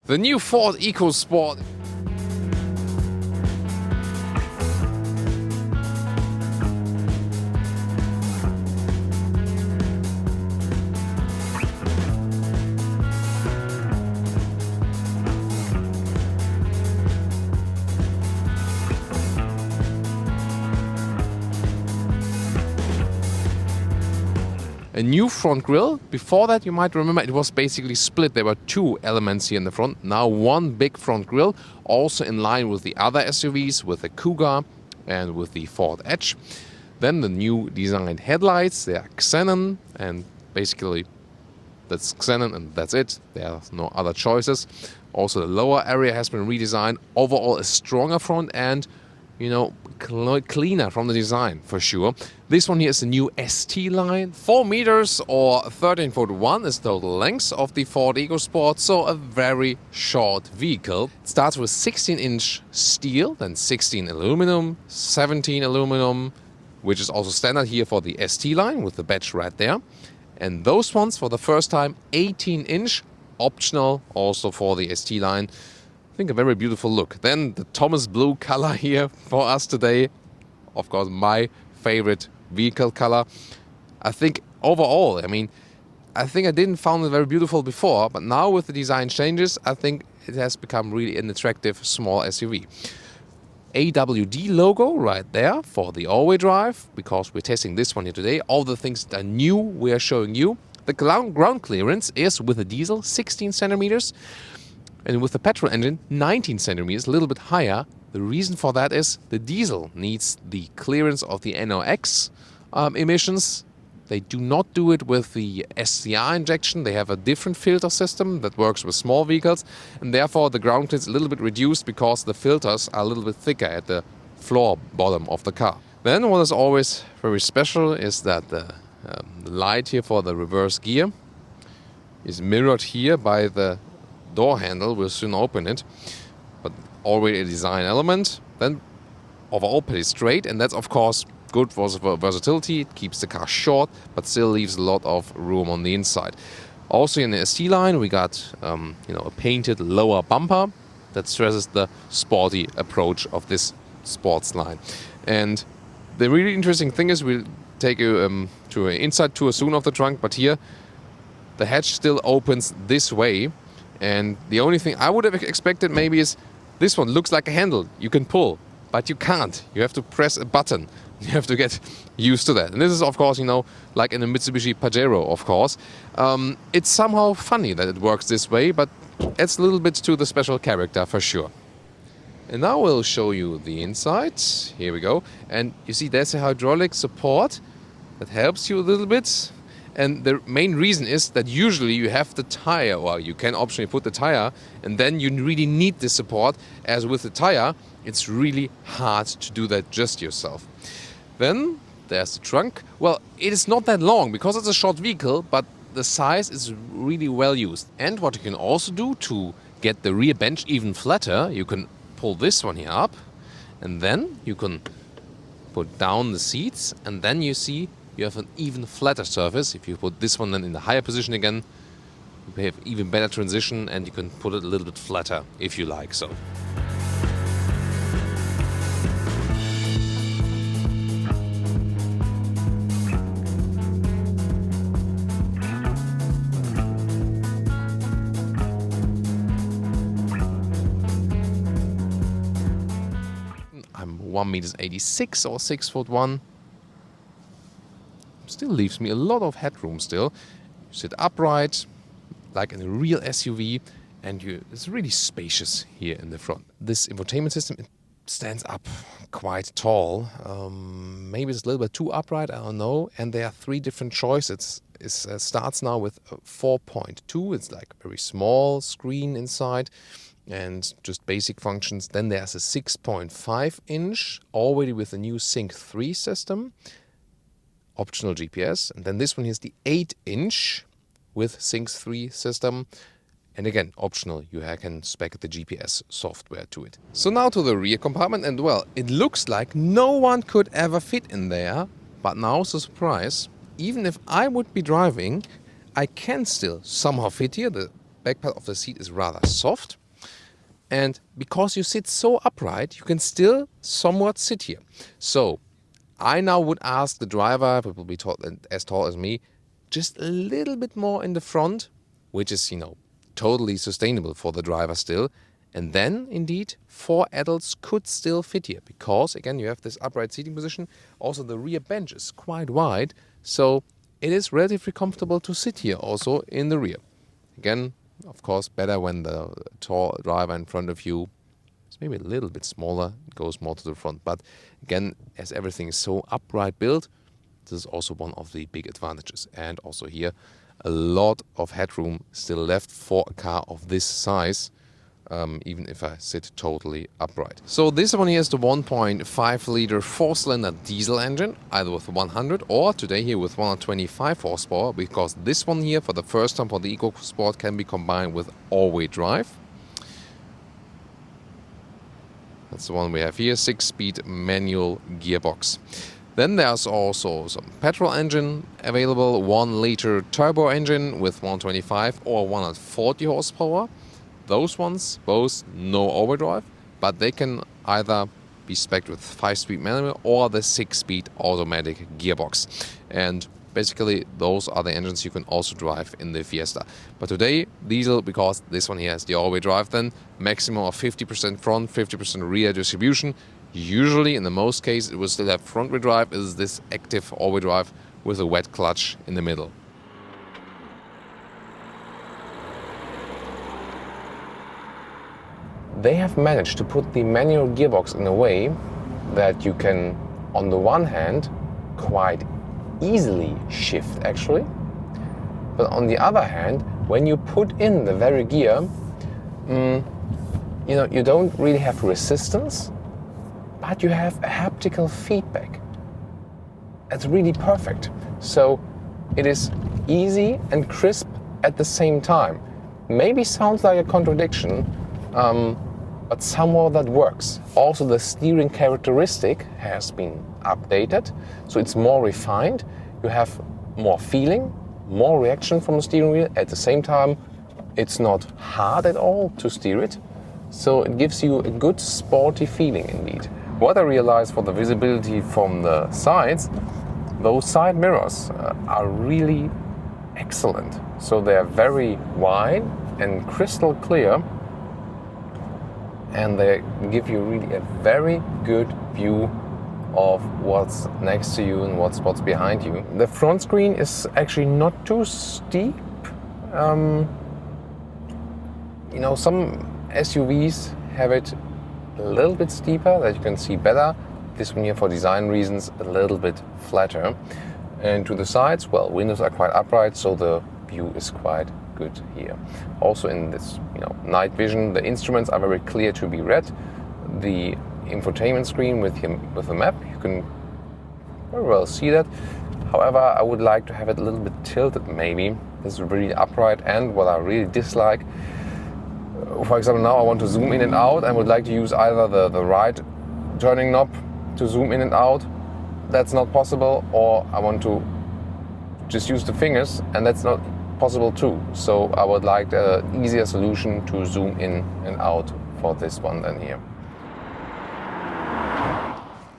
The new Ford EcoSport. A new front grille. Before that, you might remember it was basically split. There were two elements here in the front. Now one big front grille, also in line with the other SUVs, with the Kuga and with the Ford Edge. Then the new designed headlights. They are xenon, and basically that's xenon and that's it. There are no other choices. Also the lower area has been redesigned. Overall a stronger front end, you know, cleaner from the design for sure. This one here is the new ST line. 4 meters or 13.1 is the total length of the Ford EcoSport, so a very short vehicle. It starts with 16-inch steel, then 16 aluminum, 17 aluminum, which is also standard here for the ST line with the badge right there. And those ones for the first time 18-inch, optional also for the ST line. I think a very beautiful look. Then the Thomas blue color here for us today. Of course, my favorite vehicle color. I think overall, I think I didn't find it very beautiful before, but now with the design changes, I think it has become really an attractive small SUV. AWD logo right there for the all-wheel drive, because we're testing this one here today. All the things that are new we are showing you. The ground clearance is with a diesel 16 centimeters. And with the petrol engine, 19 centimeters, a little bit higher. The reason for that is the diesel needs the clearance of the NOx emissions. They do not do it with the SCR injection. They have a different filter system that works with small vehicles. And therefore, the ground clearance is a little bit reduced because the filters are a little bit thicker at the floor bottom of the car. Then what is always very special is that the light here for the reverse gear is mirrored here by the door handle. We'll soon open it, but already a design element. Then overall pretty straight, and that's of course good for versatility. It keeps the car short but still leaves a lot of room on the inside. Also in the ST line we got a painted lower bumper that stresses the sporty approach of this sports line. And the really interesting thing is, we'll take you to an inside tour soon of the trunk, but here the hatch still opens this way. And the only thing I would have expected maybe is this one looks like a handle you can pull, but you can't. You have to press a button. You have to get used to that. And this is, of course, like in a Mitsubishi Pajero, of course. It's somehow funny that it works this way, but adds a little bit to the special character for sure. And now we'll show you the inside. Here we go. And you see there's a hydraulic support that helps you a little bit. And the main reason is that usually you have the tire, or you can optionally put the tire, and then you really need the support. As with the tire, it's really hard to do that just yourself. Then there's the trunk. Well, it is not that long because it's a short vehicle, but the size is really well used. And what you can also do to get the rear bench even flatter, you can pull this one here up, and then you can put down the seats, and then you see you have an even flatter surface. If you put this one then in the higher position again, you have even better transition, and you can put it a little bit flatter if you like so. I'm 1.86 m or 6'1". Still leaves me a lot of headroom still. You sit upright, like in a real SUV, and it's really spacious here in the front. This infotainment system, it stands up quite tall. Maybe it's a little bit too upright, I don't know. And there are 3 different choices. It starts now with 4.2. It's like a very small screen inside and just basic functions. Then there's a 6.5-inch, already with the new Sync 3 system. Optional GPS, and then this one is the 8-inch with Sync 3 system, and again optional. You can spec the GPS software to it. So now to the rear compartment, and well, it looks like no one could ever fit in there, but now's the surprise. Even if I would be driving, I can still somehow fit here. The back part of the seat is rather soft. And because you sit so upright, you can still somewhat sit here. So I now would ask the driver, who will be as tall as me, just a little bit more in the front, which is, totally sustainable for the driver still. And then, indeed, 4 adults could still fit here because, again, you have this upright seating position. Also, the rear bench is quite wide, so it is relatively comfortable to sit here also in the rear. Again, of course, better when the tall driver in front of you is maybe a little bit smaller, goes more to the front. But again, as everything is so upright built, this is also one of the big advantages. And also here, a lot of headroom still left for a car of this size, even if I sit totally upright. So this one here is the 1.5 liter 4-cylinder diesel engine, either with 100 or today here with 125 horsepower, because this one here for the first time for the EcoSport can be combined with all-wheel drive. That's the one we have here, 6-speed manual gearbox. Then there's also some petrol engine available, 1 liter turbo engine with 125 or 140 horsepower. Those ones, both no overdrive, but they can either be spec'd with 5-speed manual or the 6-speed automatic gearbox. And basically, those are the engines you can also drive in the Fiesta. But today, diesel, because this one here has the all-wheel drive, then maximum of 50% front, 50% rear distribution. Usually, in the most cases, it will still have front-wheel drive, is this active all-wheel drive with a wet clutch in the middle. They have managed to put the manual gearbox in a way that you can, on the one hand, quite easily shift actually, but on the other hand, when you put in the very gear, you don't really have resistance, but you have a haptical feedback. It's really perfect. So it is easy and crisp at the same time. Maybe sounds like a contradiction, but somehow that works. Also, the steering characteristic has been updated, so it's more refined. You have more feeling, more reaction from the steering wheel. At the same time, it's not hard at all to steer it, so it gives you a good sporty feeling indeed. What I realized for the visibility from the sides, those side mirrors are really excellent. So they are very wide and crystal clear, and they give you really a very good view of what's next to you and what's behind you. The front screen is actually not too steep. Some SUVs have it a little bit steeper that you can see better. This one here, for design reasons, a little bit flatter. And to the sides, well, windows are quite upright, so the view is quite good here. Also in this, night vision, the instruments are very clear to be read. The infotainment screen with the map, you can very well see that. However, I would like to have it a little bit tilted maybe. This is really upright, and what I really dislike, for example, now I want to zoom in and out and would like to use either the right turning knob to zoom in and out. That's not possible, or I want to just use the fingers, and that's not possible too. So I would like an easier solution to zoom in and out for this one than here.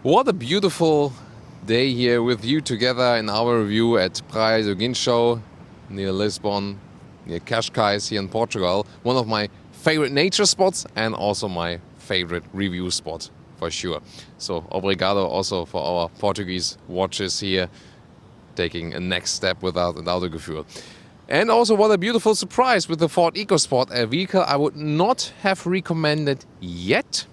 What a beautiful day here with you together in our review at Praia do Guincho, near Lisbon, near Cascais here in Portugal. One of my favorite nature spots and also my favorite review spot for sure. So obrigado also for our Portuguese watchers here, taking a next step with Autogefühl. And also what a beautiful surprise with the Ford EcoSport, a vehicle I would not have recommended yet.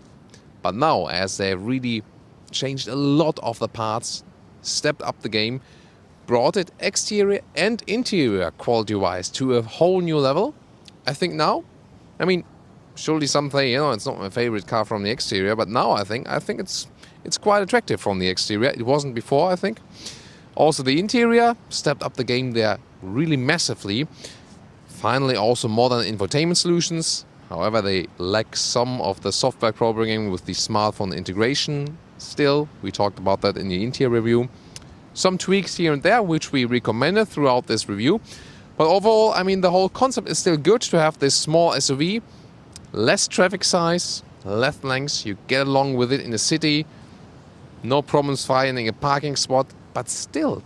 But now, as they really changed a lot of the parts, stepped up the game, brought it exterior and interior quality-wise to a whole new level, I think now, surely some say, it's not my favorite car from the exterior, but now I think it's quite attractive from the exterior. It wasn't before, I think. Also the interior stepped up the game there really massively. Finally, also modern infotainment solutions. However, they lack some of the software programming with the smartphone integration still. We talked about that in the interior review. Some tweaks here and there, which we recommended throughout this review. But overall, I mean, the whole concept is still good to have this small SUV, less traffic size, less length. You get along with it in the city, no problems finding a parking spot, but still,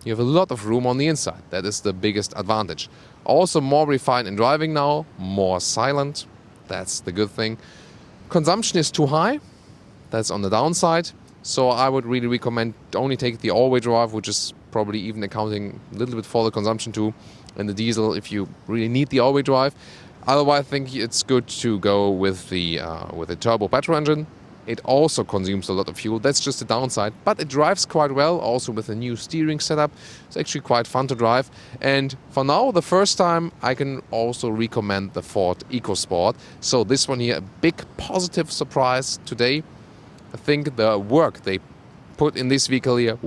you have a lot of room on the inside. That is the biggest advantage. Also more refined in driving now, more silent. That's the good thing. Consumption is too high. That's on the downside. So I would really recommend only take the all-wheel drive, which is probably even accounting a little bit for the consumption too, and the diesel if you really need the all-wheel drive. Otherwise, I think it's good to go with the turbo petrol engine. It also consumes a lot of fuel. That's just the downside, but it drives quite well. Also with a new steering setup, it's actually quite fun to drive. And for now, the first time, I can also recommend the Ford EcoSport. So this one here, a big positive surprise today. I think the work they put in this vehicle here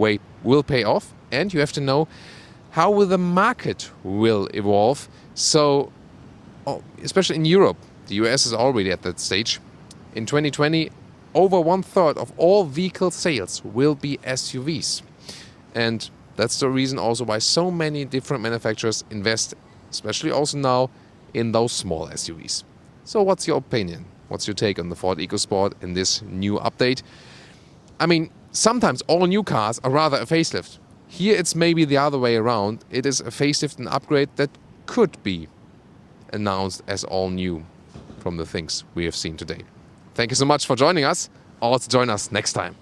will pay off, and you have to know how will the market will evolve. So, especially in Europe, the US is already at that stage. In 2020, over 1/3 of all vehicle sales will be SUVs, and that's the reason also why so many different manufacturers invest, especially also now, in those small SUVs. So, what's your opinion? What's your take on the Ford EcoSport in this new update? I mean, sometimes all new cars are rather a facelift. Here it's maybe the other way around. It is a facelift and upgrade that could be announced as all new from the things we have seen today. Thank you so much for joining us. Also join us next time.